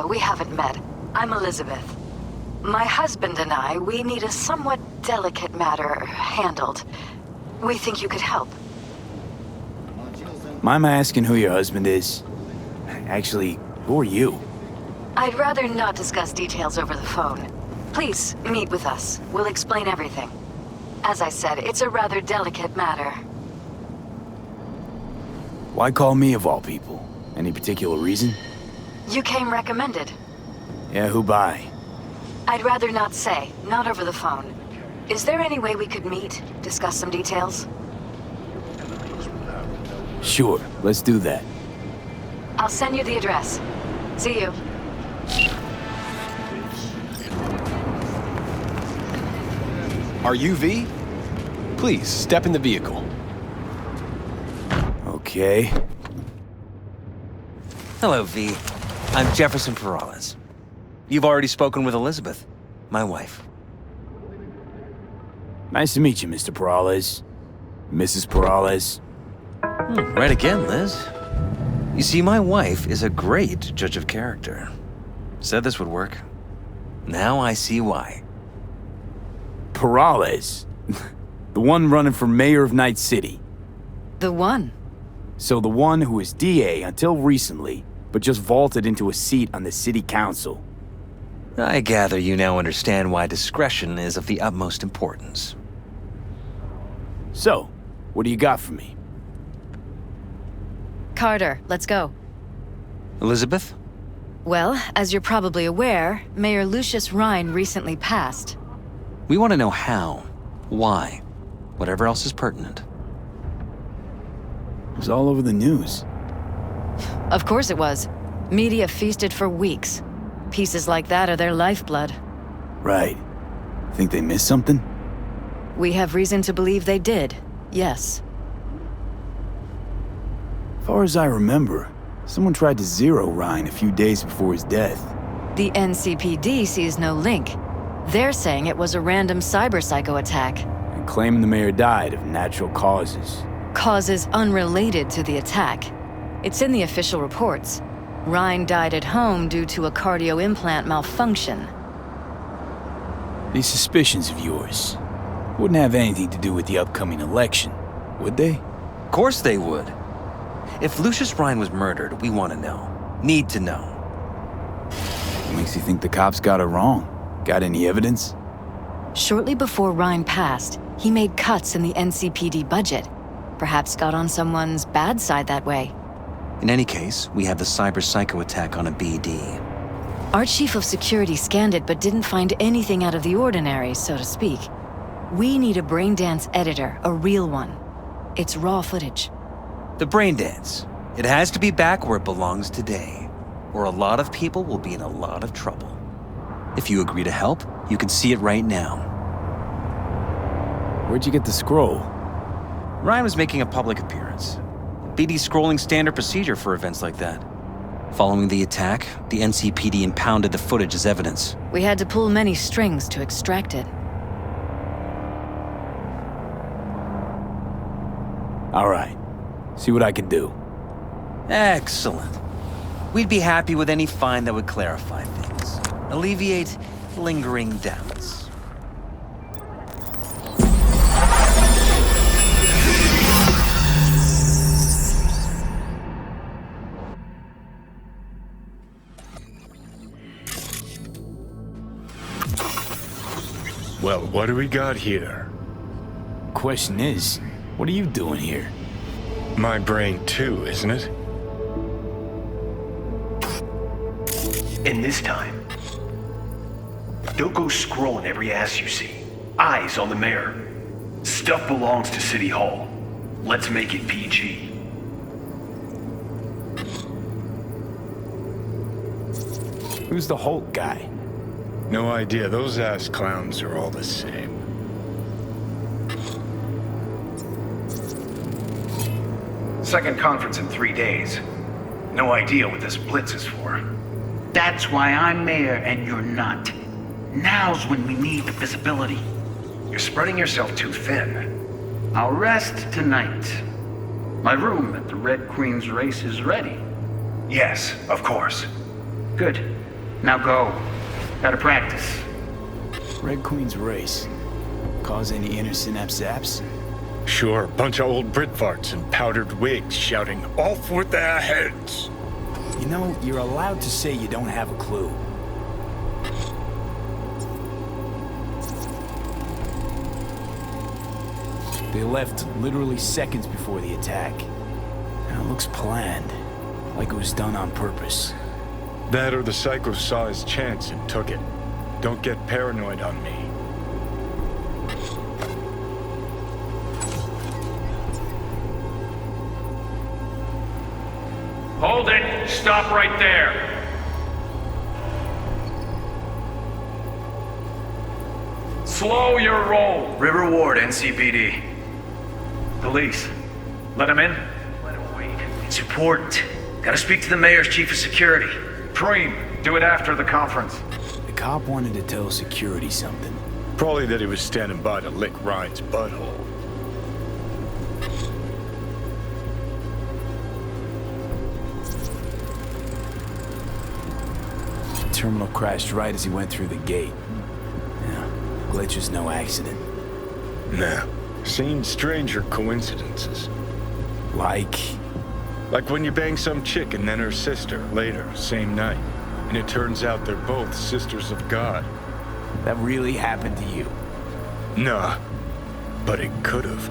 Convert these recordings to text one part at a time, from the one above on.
though, we haven't met. I'm Elizabeth. My husband and we need a somewhat delicate matter handled. We think you could help. Mind my asking who your husband is? Actually, who are you? I'd rather not discuss details over the phone. Please, meet with us. We'll explain everything. As I said, it's a rather delicate matter. Why call me of all people? Any particular reason? You came recommended. Yeah, who by? I'd rather not say, not over the phone. Is there any way we could meet, discuss some details? Sure, let's do that. I'll send you the address. See you. Are you V? Please, step in the vehicle. Okay. Hello, V. I'm Jefferson Perales. You've already spoken with Elizabeth, my wife. Nice to meet you, Mr. Perales. Mrs. Perales. Right again, Liz. You see, my wife is a great judge of character. Said this would work. Now I see why. Perales? The one running for mayor of Night City. The one. So the one who was DA until recently, but just vaulted into a seat on the city council. I gather you now understand why discretion is of the utmost importance. So, what do you got for me? Carter, let's go. Elizabeth? Well, as you're probably aware, Mayor Lucius Rhine recently passed. We want to know how, why, whatever else is pertinent. It was all over the news. Of course it was. Media feasted for weeks. Pieces like that are their lifeblood. Right. Think they missed something? We have reason to believe they did, yes. As far as I remember, someone tried to zero Ryan a few days before his death. The NCPD sees no link. They're saying it was a random cyber-psycho attack. And claiming the mayor died of natural causes. Causes unrelated to the attack. It's in the official reports. Ryan died at home due to a cardio implant malfunction. These suspicions of yours wouldn't have anything to do with the upcoming election, would they? Of course they would. If Lucius Rhine was murdered, we want to know. Need to know. What makes you think the cops got it wrong? Got any evidence? Shortly before Ryan passed, he made cuts in the NCPD budget. Perhaps got on someone's bad side that way. In any case, we have the cyber-psycho attack on a BD. Our chief of security scanned it but didn't find anything out of the ordinary, so to speak. We need a braindance editor, a real one. It's raw footage. The brain dance. It has to be back where it belongs today, or a lot of people will be in a lot of trouble. If you agree to help, you can see it right now. Where'd you get the scroll? Ryan was making a public appearance. BD scrolling standard procedure for events like that. Following the attack, the NCPD impounded the footage as evidence. We had to pull many strings to extract it. All right. See what I can do. Excellent. We'd be happy with any find that would clarify things. Alleviate lingering doubts. Well, what do we got here? Question is, what are you doing here? My brain too, isn't it? And this time, don't go scrolling every ass you see. Eyes on the mayor. Stuff belongs to City Hall. Let's make it PG. Who's the Hulk guy? No idea. Those ass clowns are all the same. Second conference in 3 days. No idea what this blitz is for. That's why I'm mayor and you're not. Now's when we need the visibility. You're spreading yourself too thin. I'll rest tonight. My room at the Red Queen's race is ready. Yes, of course. Good. Now go. Gotta practice. Red Queen's race. Cause any inner synapse zaps? Sure, bunch of old Brit farts in powdered wigs shouting, "Off with their heads!" You know, you're allowed to say you don't have a clue. They left literally seconds before the attack. And it looks planned, like it was done on purpose. That or the psycho saw his chance and took it. Don't get paranoid on me. Hold it! Stop right there! Slow your roll! River Ward, NCPD. Police. Let him in? Let him wait. It's important. Gotta speak to the mayor's chief of security. Preem, do it after the conference. The cop wanted to tell security something. Probably that he was standing by to lick Ryan's butthole. The terminal crashed right as he went through the gate. Yeah, glitch was no accident. Nah. Seen stranger coincidences. Like... Like when you bang some chick and then her sister later, same night. And it turns out they're both sisters of God. that really happened to you? Nah, but it could've.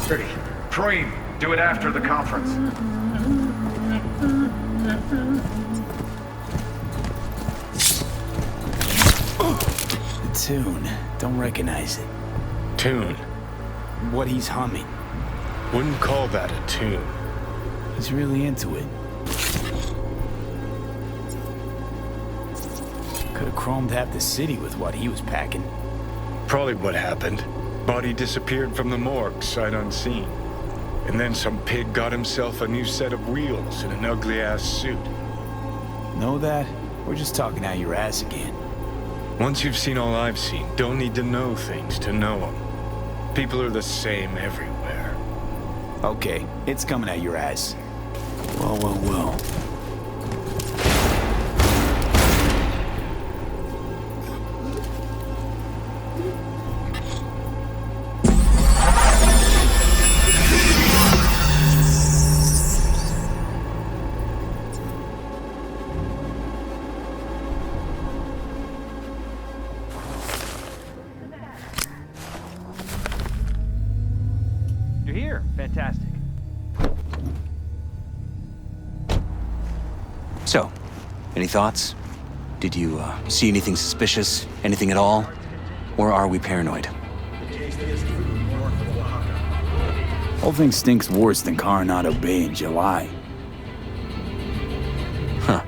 Pretty. Preem, do it after the conference. The tune. Don't recognize it. Tune. What he's humming. Wouldn't call that a tune. He's really into it. Could have chromed half the city with what he was packing. Probably what happened. Body disappeared from the morgue, sight unseen. And then some pig got himself a new set of wheels and an ugly-ass suit. Know that? We're just talking out your ass again. Once you've seen all I've seen, don't need to know things to know them. People are the same everywhere. Okay, it's coming at your ass. Well, well, well. You're here. Fantastic. So, any thoughts? Did you see anything suspicious? Anything at all? Or are we paranoid? Whole thing stinks worse than Coronado Bay in July. Huh.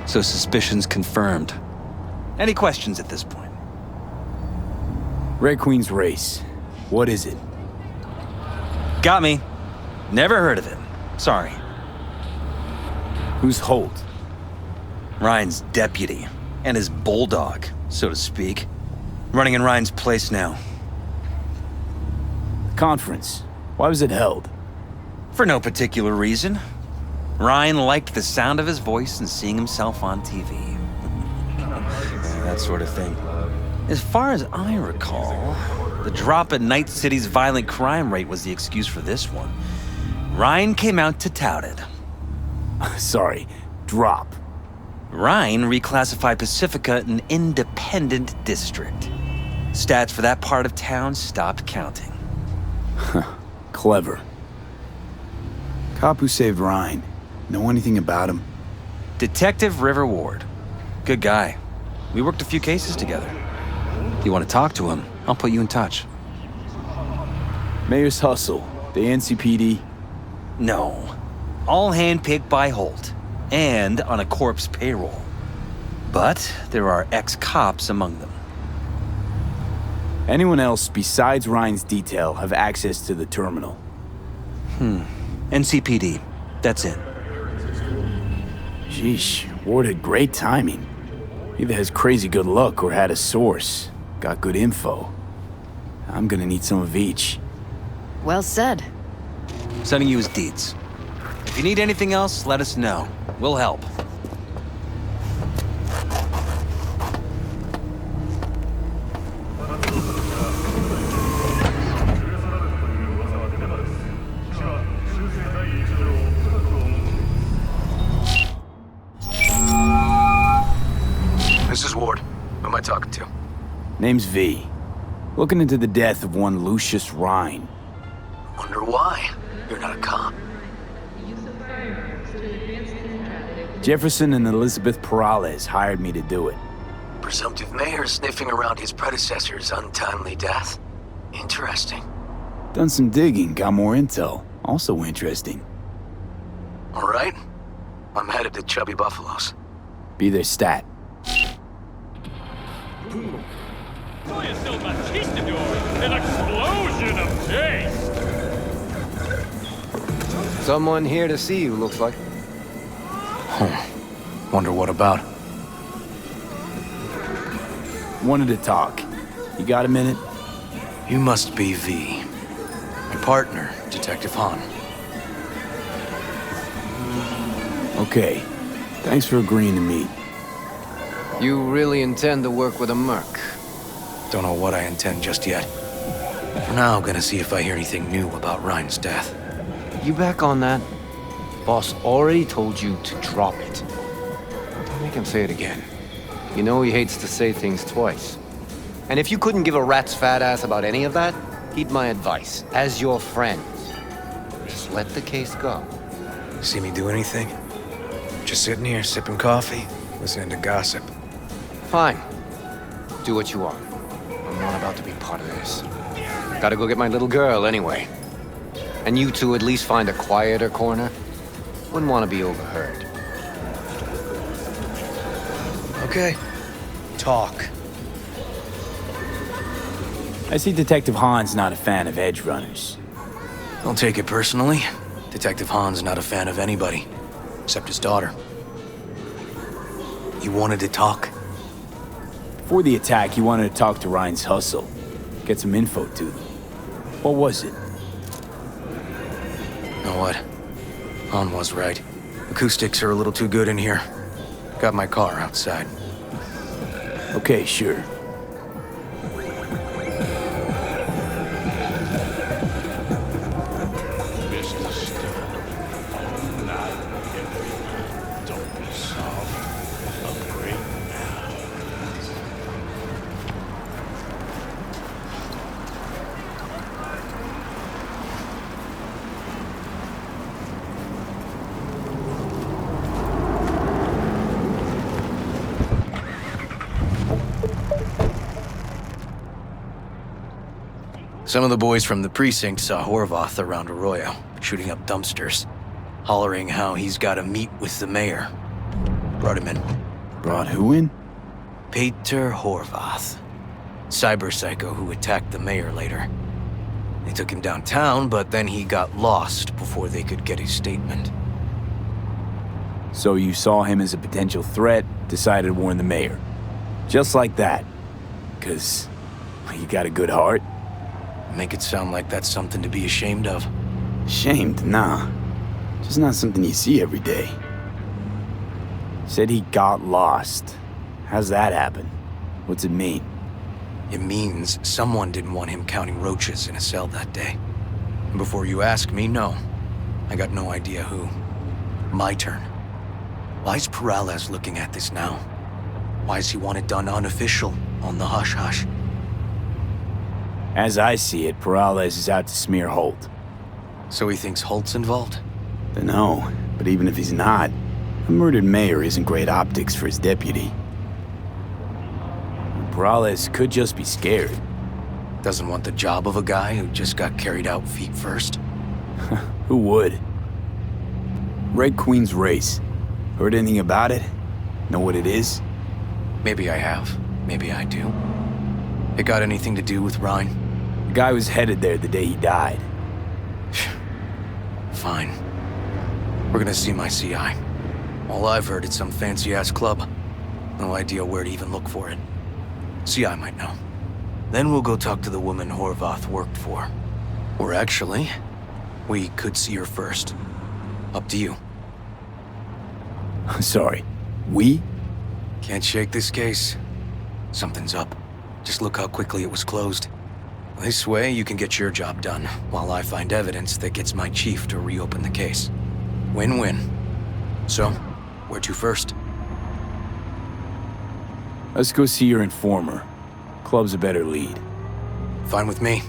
So suspicions confirmed. Any questions at this point? Red Queen's race. What is it? Got me. Never heard of it. Sorry. Who's Holt? Ryan's deputy. And his bulldog, so to speak. Running in Ryan's place now. Conference. Why was it held? For no particular reason. Ryan liked the sound of his voice and seeing himself on TV. That sort of thing. As far as I recall, the drop in Night City's violent crime rate was the excuse for this one. Ryan came out to tout it. Sorry, drop. Ryan reclassified Pacifica an independent district. Stats for that part of town stopped counting. Clever. Cop who saved Ryan. Know anything about him? Detective River Ward. Good guy. We worked a few cases together. You want to talk to him, I'll put you in touch. Mayor's Hustle. The NCPD. No. All handpicked by Holt. And on a corpse payroll. But there are ex-cops among them. Anyone else besides Ryan's detail have access to the terminal? NCPD. That's it. Sheesh, Ward had great timing. Either has crazy good luck or had a source. Got good info. I'm gonna need some of each. Well said. Sending you his deeds. If you need anything else, let us know. We'll help. This is Ward. Who am I talking to? Name's V. Looking into the death of one Lucius Rhine. Wonder why? You're not a cop. Jefferson and Elizabeth Perales hired me to do it. Presumptive mayor sniffing around his predecessor's untimely death. Interesting. Done some digging, got more intel. Also interesting. All right. I'm headed to Chubby Buffaloes. Be their stat. An explosion of taste! Someone here to see you, looks like. Wonder what about? Wanted to talk. You got a minute? You must be V. My partner, Detective Han. Okay. Thanks for agreeing to meet. You really intend to work with a merc? Don't know what I intend just yet. For now, I'm gonna see if I hear anything new about Ryan's death. You back on that? Boss already told you to drop it. Don't make him say it again. You know he hates to say things twice. And if you couldn't give a rat's fat ass about any of that, heed my advice. As your friend, just let the case go. See me do anything? Just sitting here, sipping coffee, listening to gossip. Fine. Do what you want. I'm not about to be part of this. Gotta go get my little girl anyway. And you two at least find a quieter corner. Wouldn't want to be overheard. Okay. Talk. I see Detective Han's not a fan of edge runners. Don't take it personally. Detective Han's not a fan of anybody, except his daughter. You wanted to talk? Before the attack, he wanted to talk to Ryan's hustle. Get some info to them. What was it? Know what? Han was right. Acoustics are a little too good in here. Got my car outside. Okay, sure. Some of the boys from the precinct saw Horvath around Arroyo, shooting up dumpsters, hollering how he's got to meet with the mayor. Brought him in. Brought who in? Peter Horvath. Cyber psycho who attacked the mayor later. They took him downtown, but then he got lost before they could get his statement. So you saw him as a potential threat, decided to warn the mayor. Just like that. 'Cause you got a good heart? Make it sound like that's something to be ashamed of. Shamed? Nah. Just not something you see every day. Said he got lost. How's that happen? What's it mean? It means someone didn't want him counting roaches in a cell that day. And before you ask me, no. I got no idea who. My turn. Why's Perales looking at this now? Why's he want it done unofficial, on the hush-hush? As I see it, Perales is out to smear Holt. So he thinks Holt's involved? Dunno, but even if he's not, a murdered mayor isn't great optics for his deputy. Perales could just be scared. Doesn't want the job of a guy who just got carried out feet first? Who would? Red Queen's race. Heard anything about it? Know what it is? Maybe I have. Maybe I do. It got anything to do with Ryan? The guy was headed there the day he died. Fine. We're gonna see my CI. All I've heard is some fancy-ass club. No idea where to even look for it. CI might know. Then we'll go talk to the woman Horvath worked for. Or actually, We could see her first. Up to you. Sorry. We? Can't shake this case. Something's up. Just look how quickly it was closed. This way, you can get your job done, while I find evidence that gets my chief to reopen the case. Win-win. So, where to first? Let's go see your informer. Club's a better lead. Fine with me.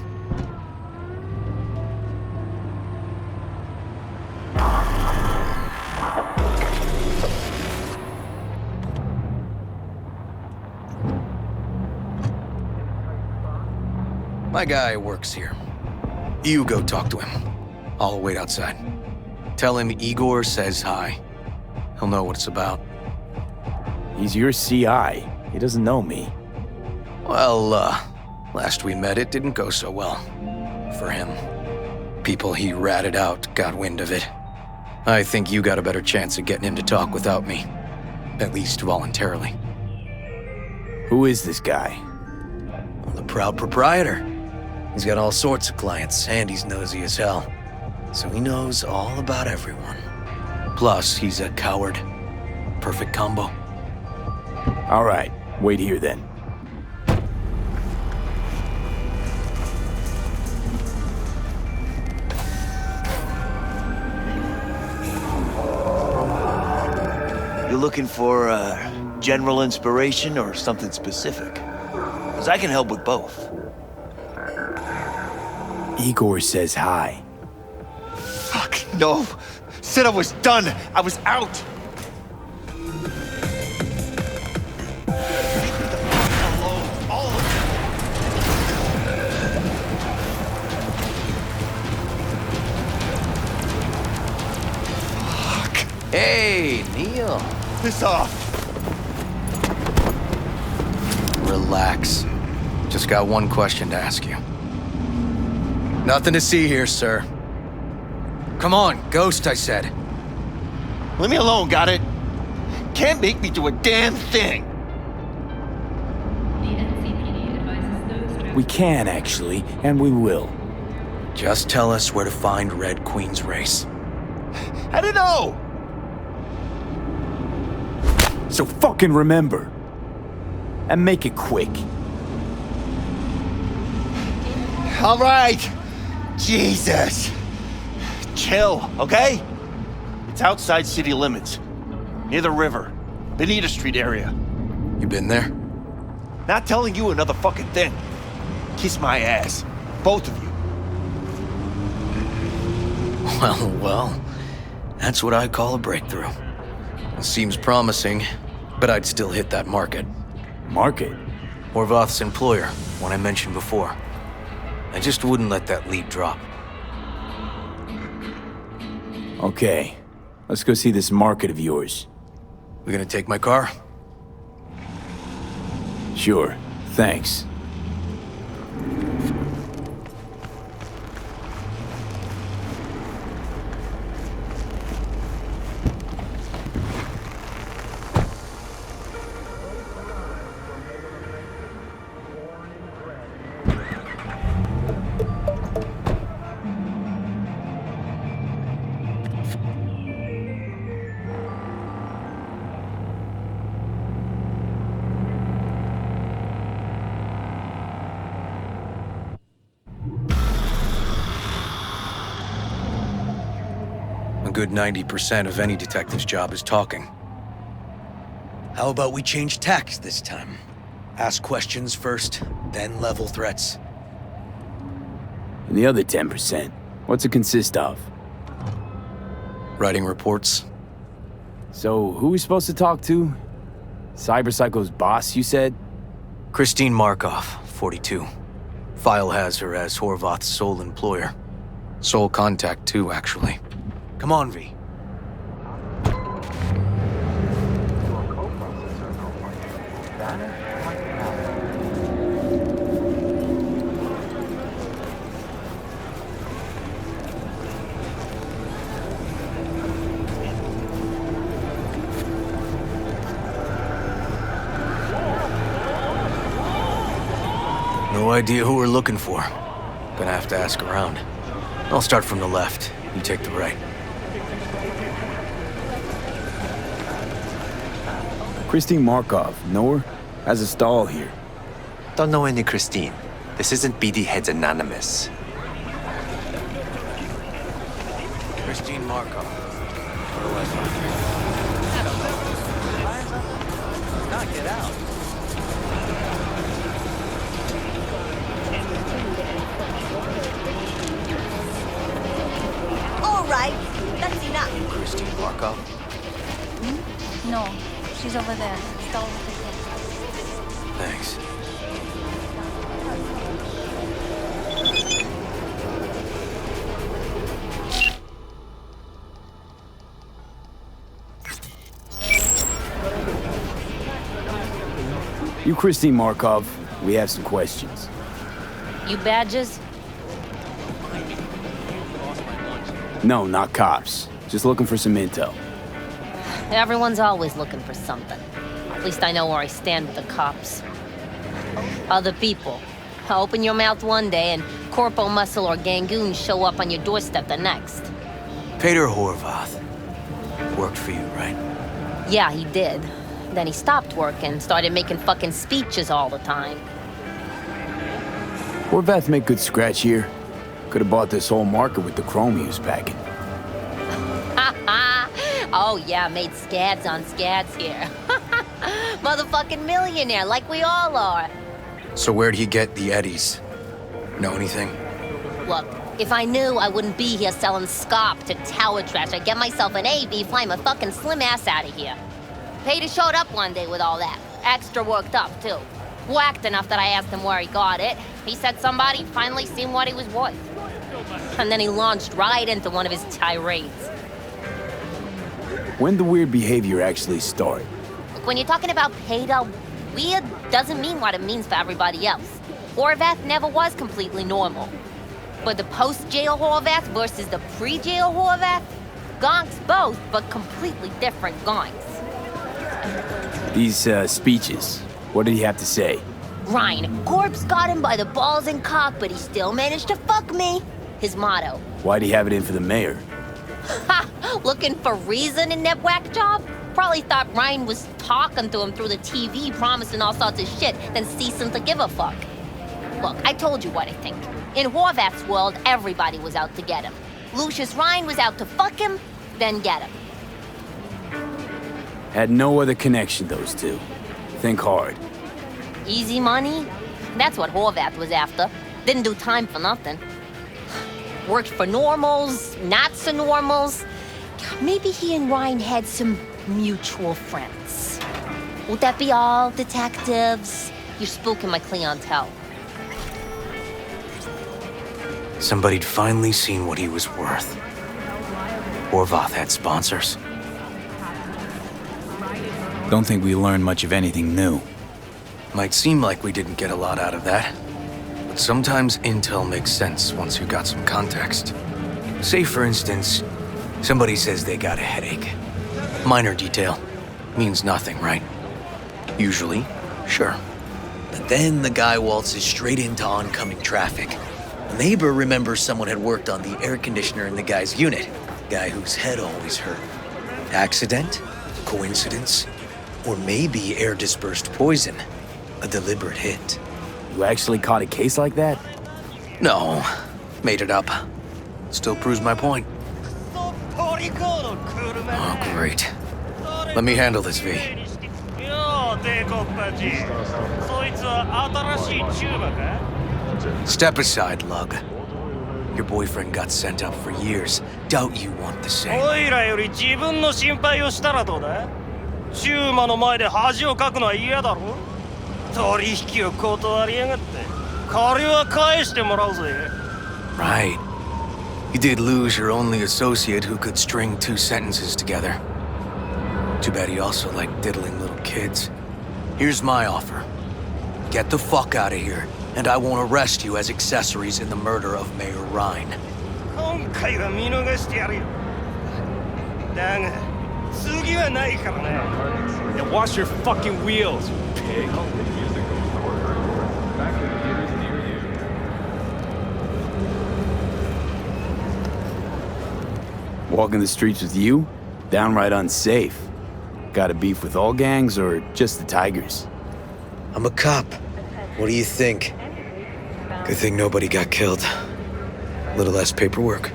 My guy works here. You go talk to him. I'll wait outside. Tell him Igor says hi. He'll know what it's about. He's your CI. He doesn't know me. Well, last we met, it didn't go so well. For him. People he ratted out got wind of it. I think you got a better chance of getting him to talk without me. At least voluntarily. Who is this guy? The proud proprietor. He's got all sorts of clients, and he's nosy as hell. So he knows all about everyone. Plus, he's a coward. Perfect combo. All right, wait here then. You looking for general inspiration or something specific? Because I can help with both. Igor says hi. Fuck, no. Said I was done. I was out. Leave me the fuck alone, all of you. Fuck. Hey, Neil. Piss off. Relax. Just got one question to ask you. Nothing to see here, sir. Come on, Ghost, I said. Leave me alone, got it? Can't make me do a damn thing. We can, actually, and we will. Just tell us where to find Red Queen's race. I don't know. So fucking remember. And make it quick. All right. Jesus. Chill, okay? It's outside city limits. Near the river. Benita Street area. You been there? Not telling you another fucking thing. Kiss my ass. Both of you. Well, that's what I call a breakthrough. It seems promising, but I'd still hit that market. Market? Horvath's employer, one I mentioned before. I just wouldn't let that lead drop. Okay, let's go see this market of yours. We gonna take my car? Sure, thanks. A good 90% of any detective's job is talking. How about we change tacks this time? Ask questions first, then level threats. And the other 10%, what's it consist of? Writing reports. So, who are we supposed to talk to? Cyberpsycho's boss, you said? Christine Markov, 42. File has her as Horvath's sole employer. Sole contact, too, actually. Come on, V. No idea who we're looking for. Gonna have to ask around. I'll start from the left. You take the right. Christine Markov, know her? Has a stall here. Don't know any Christine. This isn't BD Heads Anonymous. Christine Markov. What do I find? I don't know. Not get out. All right, that's enough. Christine Markov? No, she's over there. Stall over there. Thanks. You Christine Markov, we have some questions. You badges? No, not cops. Just looking for some intel. Everyone's always looking for something. At least I know where I stand with the cops. Other people. Open your mouth one day and Corpo Muscle or Gangoon show up on your doorstep the next. Peter Horvath. Worked for you, right? Yeah, he did. Then he stopped working, started making fucking speeches all the time. Horvath make good scratch here. Could have bought this whole market with the chrome he was packing. Oh yeah, made scads on scads here. Motherfucking millionaire, like we all are. So where'd he get the eddies? Know anything? Look, if I knew, I wouldn't be here selling scop to tower trash. I'd get myself an AV, fly my fucking slim ass out of here. Peter showed up one day with all that. Extra worked up, too. Whacked enough that I asked him where he got it. He said somebody finally seen what he was worth. And then he launched right into one of his tirades. When the weird behavior actually start? Look, when you're talking about Peter, weird doesn't mean what it means for everybody else. Horvath never was completely normal. But the post-jail Horvath versus the pre-jail Horvath? Gonks both, but completely different gonks. These, speeches, what did he have to say? Ryan, Corpse got him by the balls and cock, but he still managed to fuck me. His motto. Why'd he have it in for the mayor? Ha! Looking for reason in that whack job? Probably thought Ryan was talking to him through the TV, promising all sorts of shit, then ceasing to give a fuck. Look, I told you what I think. In Horvath's world, everybody was out to get him. Lucius Ryan was out to fuck him, then get him. Had no other connection, those two. Think hard. Easy money? That's what Horvath was after. Didn't do time for nothing. Worked for normals, not so normals. Maybe he and Ryan had some mutual friends. Would that be all, detectives? You're spooking my clientele. Somebody'd finally seen what he was worth. Horvath had sponsors. Don't think we learned much of anything new. Might seem like we didn't get a lot out of that. But sometimes intel makes sense once you got some context. Say, for instance, somebody says they got a headache. Minor detail. Means nothing, right? Usually, sure. But then the guy waltzes straight into oncoming traffic. A neighbor remembers someone had worked on the air conditioner in the guy's unit. Guy whose head always hurt. Accident? Coincidence? Or maybe air-dispersed poison. A deliberate hit. You actually caught a case like that? No. Made it up. Still proves my point. Oh, great. Let me handle this, V. Step aside, Lug. Your boyfriend got sent up for years. Doubt you want the same. おいらより自分の心配をしたらどうだ？チューマの前で恥をかくのは嫌だろ？取引を断りやがって。借りは返してもらうぜ。Right. You did lose your only associate who could string two sentences together. Too bad he also liked diddling little kids. Here's my offer. Get the fuck out of here, and I won't arrest you as accessories in the murder of Mayor Ryan. 今回は見逃してやるよ。だが、次はないからな。And wash your fucking wheels, you pig. Walking the streets with you? Downright unsafe. Got a beef with all gangs or just the Tigers? I'm a cop. What do you think? Good thing nobody got killed. A little less paperwork.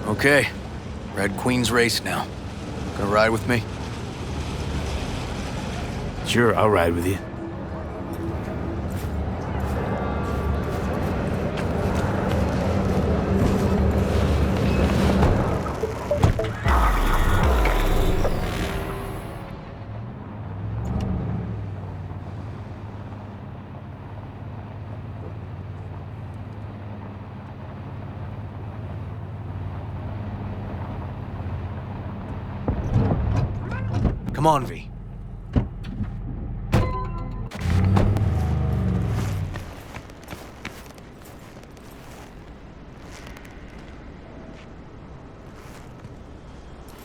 Okay, Red Queen's race now. Gonna ride with me? Sure, I'll ride with you. Come on, V.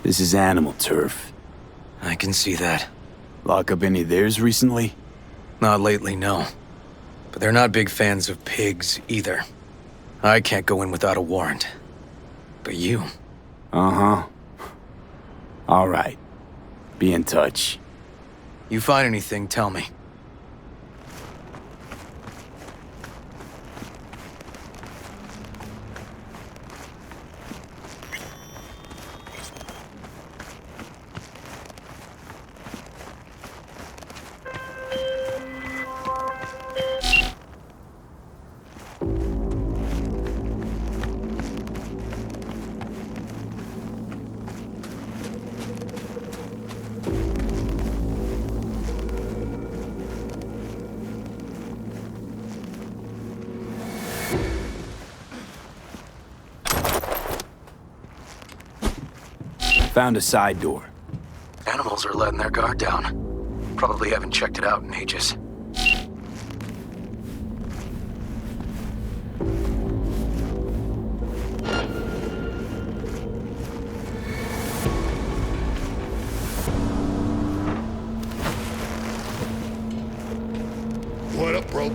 This is animal turf. I can see that. Lock up any of theirs recently? Not lately, no. But they're not big fans of pigs, either. I can't go in without a warrant. But you... Uh-huh. All right. Be in touch. You find anything, tell me. Found a side door. Animals are letting their guard down. Probably haven't checked it out in ages. What up, bro?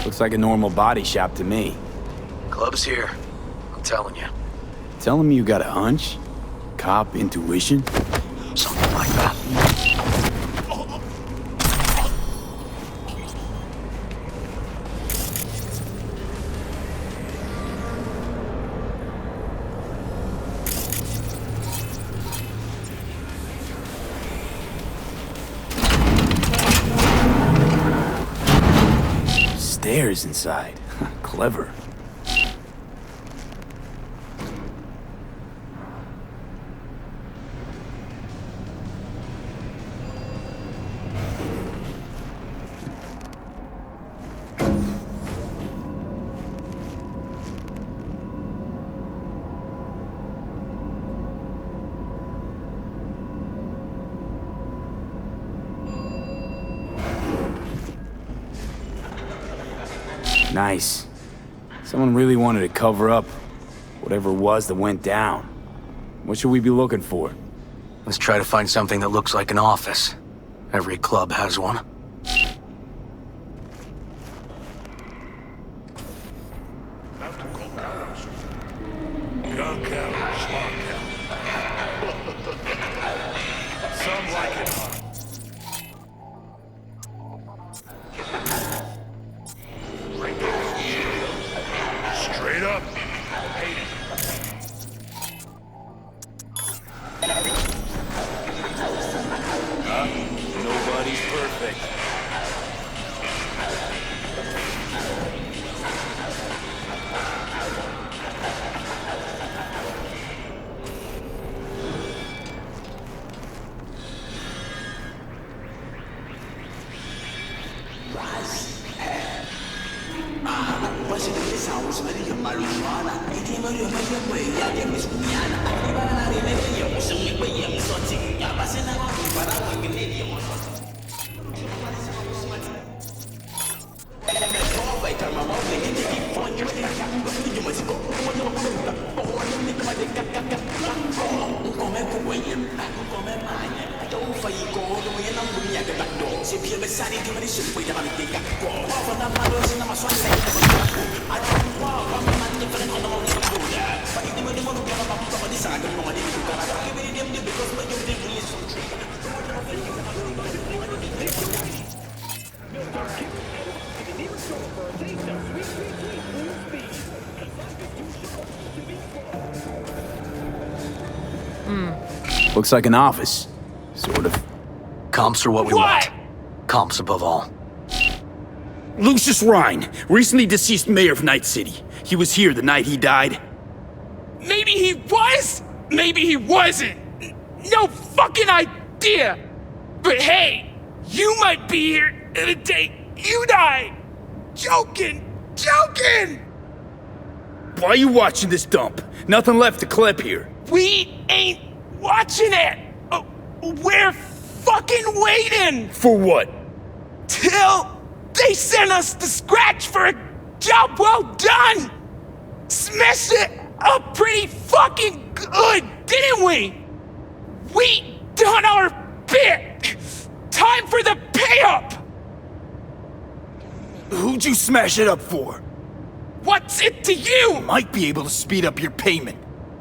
Looks like a normal body shop to me. Club's here. I'm telling you. Telling me you got a hunch? Cop intuition? Something like that. Stairs inside. Clever. Nice. Someone really wanted to cover up whatever it was that went down. What should we be looking for? Let's try to find something that looks like an office. Every club has one. Nobody's perfect. Looks like an office. Sort of. Comps are what we want. Comps above all. Lucius Rhine, recently deceased mayor of Night City. He was here the night he died. Maybe he was, maybe he wasn't. No fucking idea. But hey, you might be here the day you die. Joking. Why are you watching this dump? Nothing left to clip here. We ain't watching it. We're fucking waiting. For what? Till they send us the scratch for a job well done. Smashed it up pretty fucking good, didn't we? We done our bit. Time for the pay-up. Who'd you smash it up for? What's it to you? Might be able to speed up your payment.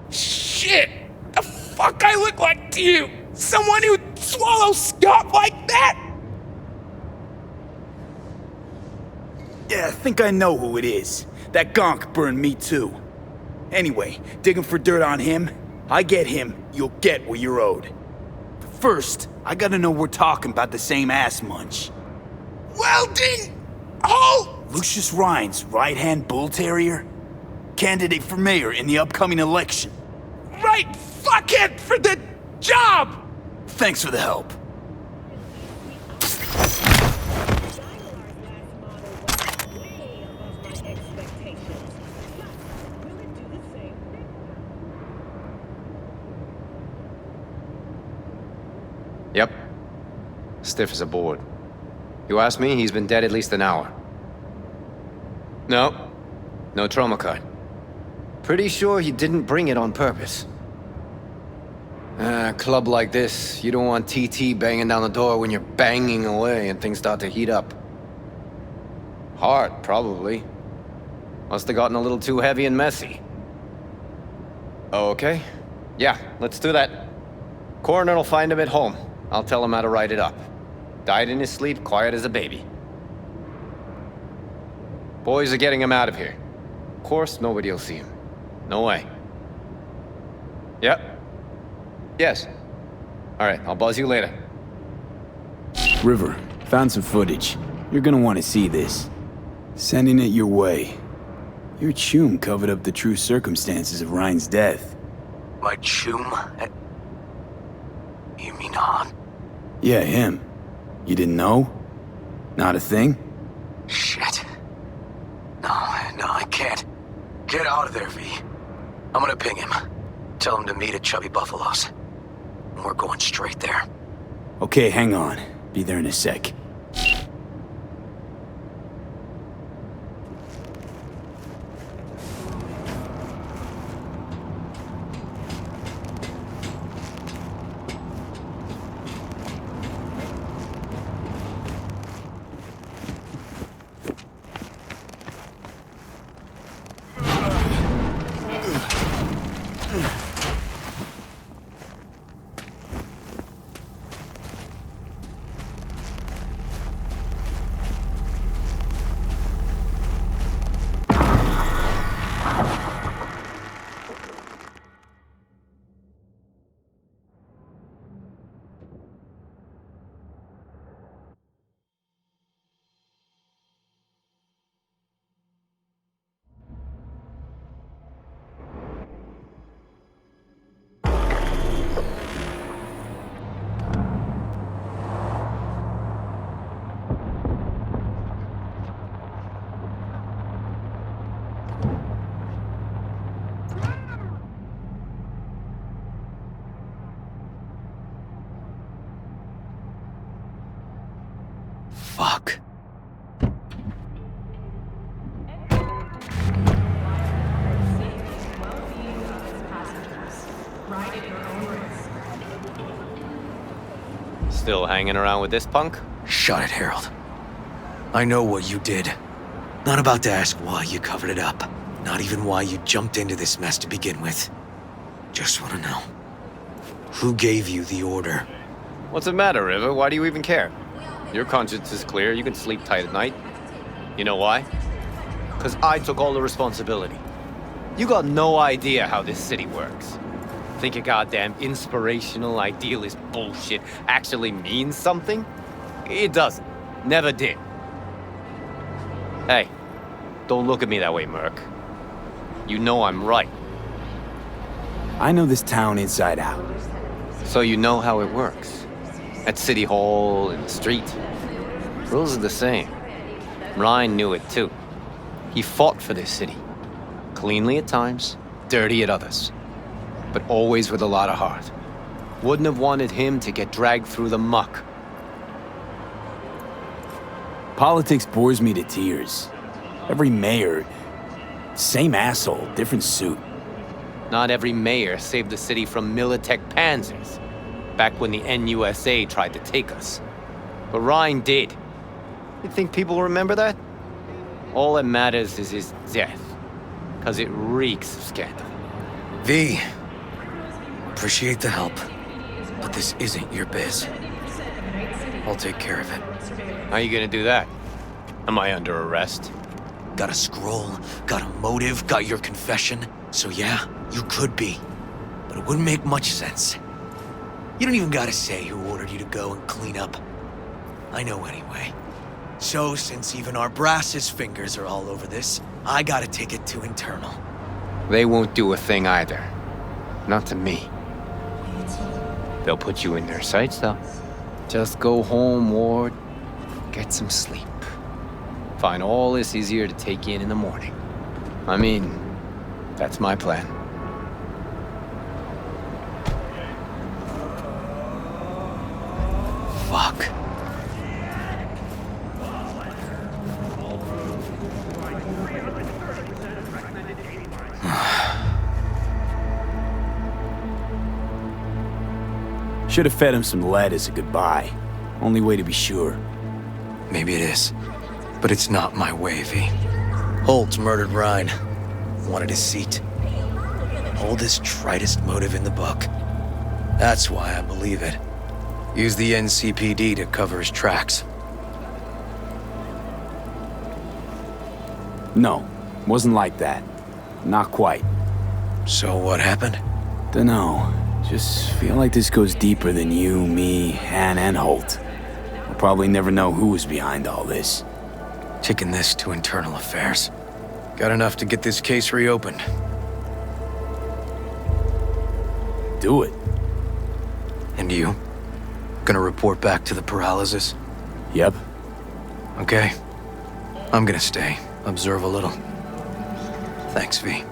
Shit! The fuck I look like to you? Someone who'd swallow scop like that? Yeah, I think I know who it is. That gonk burned me too. Anyway, digging for dirt on him, I get him, you'll get what you're owed. But first, I gotta know we're talking about the same ass munch. Welding! Halt! Lucius Rhine's right-hand bull terrier? Candidate for mayor in the upcoming election. Right fuckhead for the job! Thanks for the help. Yep. Stiff as a board. You ask me, he's been dead at least an hour. No trauma card. Pretty sure he didn't bring it on purpose. A club like this, you don't want TT banging down the door when you're banging away and things start to heat up. Heart, probably. Must have gotten a little too heavy and messy. Okay. Yeah, let's do that. Coroner will find him at home. I'll tell him how to write it up. Died in his sleep, quiet as a baby. Boys are getting him out of here. Of course, nobody will see him. No way. Yep. Yes. All right, I'll buzz you later. River, found some footage. You're gonna want to see this. Sending it your way. Your chum covered up the true circumstances of Ryan's death. My chum? You mean Han? Yeah, him. You didn't know? Not a thing? Shit. No, I can't. Get out of there, V. I'm gonna ping him. Tell him to meet at Chubby Buffalo's. We're going straight there. Okay, hang on. Be there in a sec. Fuck. Still hanging around with this punk? Shut it, Harold. I know what you did. Not about to ask why you covered it up. Not even why you jumped into this mess to begin with. Just want to know. Who gave you the order? What's the matter, River? Why do you even care? Your conscience is clear. You can sleep tight at night. You know why? Because I took all the responsibility. You got no idea how this city works. Think a goddamn inspirational, idealist bullshit actually means something? It doesn't. Never did. Hey, don't look at me that way, Merc. You know I'm right. I know this town inside out. So you know how it works. At City Hall, in the street. Rules are the same. Ryan knew it too. He fought for this city. Cleanly at times, dirty at others. But always with a lot of heart. Wouldn't have wanted him to get dragged through the muck. Politics bores me to tears. Every mayor, same asshole, different suit. Not every mayor saved the city from Militech panzers, back when the NUSA tried to take us. But Ryan did. You think people remember that? All that matters is his death, because it reeks of scandal. V, appreciate the help, but this isn't your biz. I'll take care of it. How you gonna do that? Am I under arrest? Got a scroll, got a motive, got your confession. So yeah, you could be. But it wouldn't make much sense. You don't even gotta say who ordered you to go and clean up. I know anyway. So since even our brass's fingers are all over this, I gotta take it to internal. They won't do a thing either. Not to me. They'll put you in their sights, though. Just go home, Ward. Get some sleep. Find all this easier to take in the morning. I mean, that's my plan. Fuck. Should have fed him some lead as a goodbye. Only way to be sure. Maybe it is. But it's not my way, V. Holt murdered Ryan. Wanted his seat. Oldest, tritest motive in the book. That's why I believe it. Used the NCPD to cover his tracks. No, wasn't like that. Not quite. So what happened? Dunno. Just feel like this goes deeper than you, me, Han, and Holt. We'll probably never know who was behind all this. Taking this to internal affairs. Got enough to get this case reopened. Do it. And you? Gonna report back to the paralysis? Yep. Okay. I'm gonna stay. Observe a little. Thanks, V.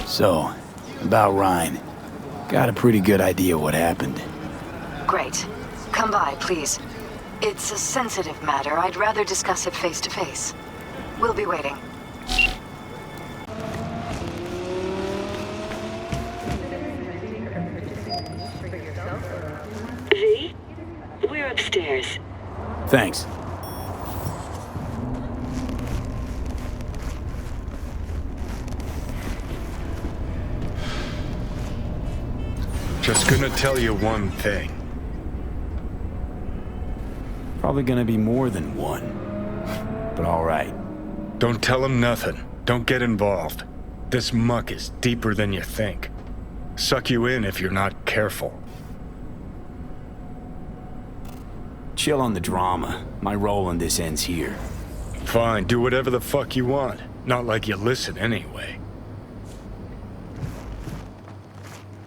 So, about Ryan. Got a pretty good idea what happened. Great. Come by, please. It's a sensitive matter. I'd rather discuss it face to face. We'll be waiting. V? We're upstairs. Thanks. Just gonna tell you one thing. Probably gonna be more than one. But alright. Don't tell him nothing. Don't get involved. This muck is deeper than you think. Suck you in if you're not careful. Chill on the drama. My role in this ends here. Fine, do whatever the fuck you want. Not like you listen anyway.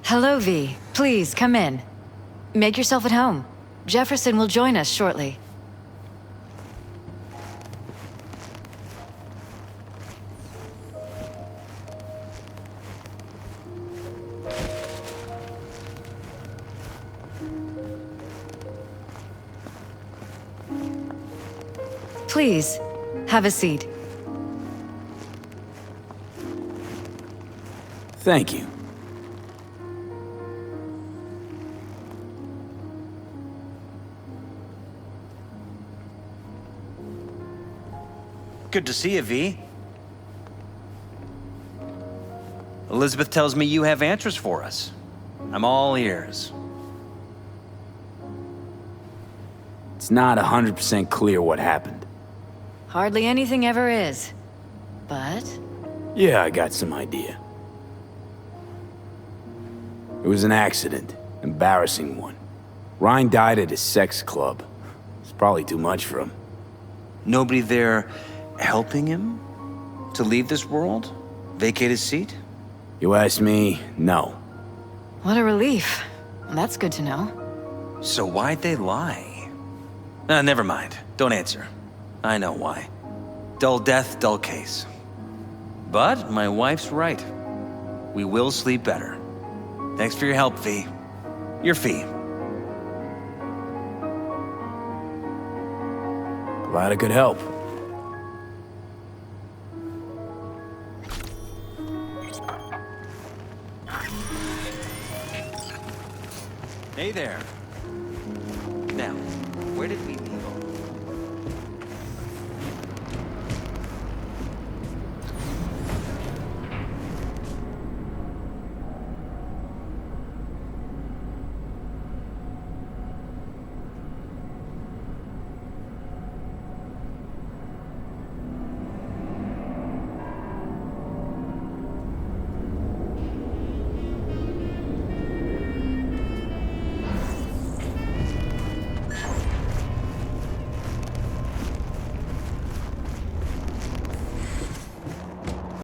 Hello, V. Please, come in. Make yourself at home. Jefferson will join us shortly. Please, have a seat. Thank you. Good to see you, V. Elizabeth tells me you have answers for us. I'm all ears. It's not 100% clear what happened. Hardly anything ever is. But... Yeah, I got some idea. It was an accident. Embarrassing one. Ryan died at his sex club. It's probably too much for him. Nobody there helping him to leave this world? Vacate his seat? You ask me, no. What a relief. That's good to know. So why'd they lie? Never mind. Don't answer. I know why. Dull death, dull case. But my wife's right. We will sleep better. Thanks for your help, V. Your fee. Glad I could help. Hey there. Now, where did we